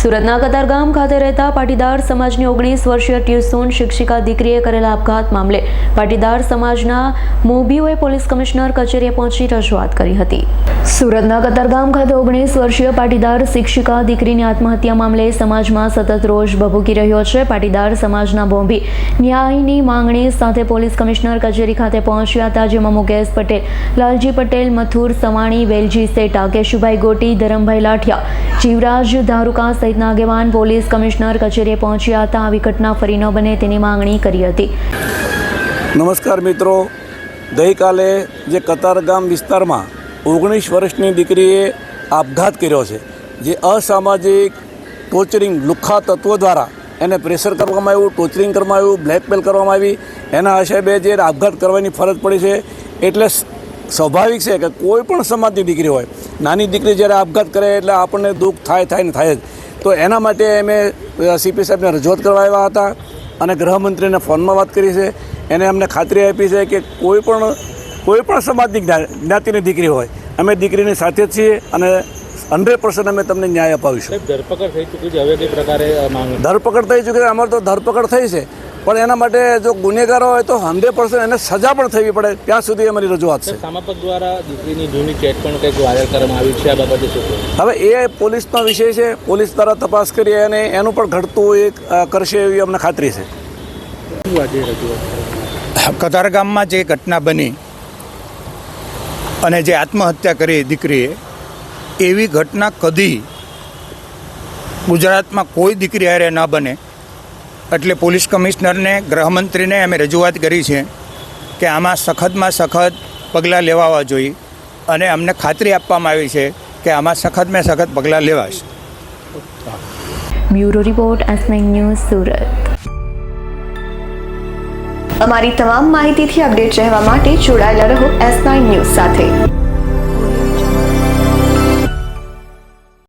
સુરતના કતારગામ ખાતે રહેતા પાટીદાર સમાજની 19 વર્ષીય ટ્યુશન શિક્ષિકા દીકરીએ કરેલા આપઘાત મામલે પાટીદાર સમાજના મોભીઓએ પોલીસ કમિશનર કચેરીએ પહોંચી રજૂઆત કરી હતી। સુરતના કતારગામ ખાતે 19 વર્ષીય પાટીદાર શિક્ષિકા દીકરીની આત્મહત્યા મામલે સમાજમાં સતત રોષ ભભૂકી રહ્યો છે। પાટીદાર સમાજના મોભી ન્યાયની માંગણી સાથે પોલીસ કમિશનર કચેરી ખાતે પહોંચ્યા હતા, જેમાં મુકેશ પટેલ, લાલજી પટેલ, મથુર સવાણી, વેલજી સેટા, કેશુભાઈ ગોટી, ધરમભાઈ લાઠિયા, જીવરાજ ધારુકા સહિતના આગેવાન પોલીસ કમિશનર કચેરીએ પહોંચ્યા હતા। આવી ઘટના ફરી ન બને તેની માંગણી કરી હતી। નમસ્કાર મિત્રો, ગઈકાલે જે કતારગામ વિસ્તારમાં 19 વર્ષની દીકરીએ આપઘાત કર્યો છે, જે અસામાજિક ટોર્ચરિંગ લુખ્ખા તત્વો દ્વારા એને પ્રેશર કરવામાં આવ્યું, ટોર્ચરિંગ કરવામાં આવ્યું, બ્લેકમેલ કરવામાં આવી, એના હિસાબે જે આપઘાત કરવાની ફરજ પડી છે। એટલે સ્વાભાવિક છે કે કોઈ પણ સમાજની દીકરી હોય, નાની દીકરી જ્યારે આપઘાત કરે એટલે આપણને દુઃખ થાય ને થાય જ। તો એના માટે અમે સીપી સાહેબને રજૂઆત કરવા આવ્યા હતા અને ગૃહમંત્રીને ફોનમાં વાત કરી છે। એને અમને ખાતરી આપી છે કે કોઈ પણ સમાજની જ્ઞાતિની દીકરી હોય, અમે દીકરીની સાથે જ છીએ અને 100% અમે તમને ન્યાય અપાવીશું। ધરપકડ થઈ ચૂકી છે, હવે કઈ પ્રકારે ધરપકડ થઈ ચૂકી છે? અમારે તો ધરપકડ થઈ છે, પણ એના માટે જો ગુનેગારો હોય તો 100% એને સજા પણ થવી પડે, ત્યાં સુધી અમારી રજૂઆત છે। સમાપક દ્વારા દીકરીની જૂની ચેટ પણ કંઈક વાયરલ કરવામાં આવી છે, આ બાબતે શું? હવે એ પોલીસનો વિષય છે, પોલીસ દ્વારા તપાસ કરી અને એનું પણ ઘટતું કરશે એવી અમને ખાતરી છે। કતારગામમાં જે ઘટના બની અને જે આત્મહત્યા કરી દીકરીએ, એવી ઘટના કદી ગુજરાતમાં કોઈ દીકરી હારે ન બને। એટલે પોલીસ કમિશનરને, ગૃહમંત્રીને અમે રજૂઆત કરી છે કે આમાં સખતમાં સખત પગલાં લેવા જોઈએ અને અમને ખાતરી આપવામાં આવી છે કે આમાં સખતમાં સખત પગલાં લેવાશે। Bureau report, S9 news, Surat. અમારી તમામ માહિતીથી અપડેટ રહેવા માટે જોડાયેલા રહો S9 ન્યૂઝ સાથે।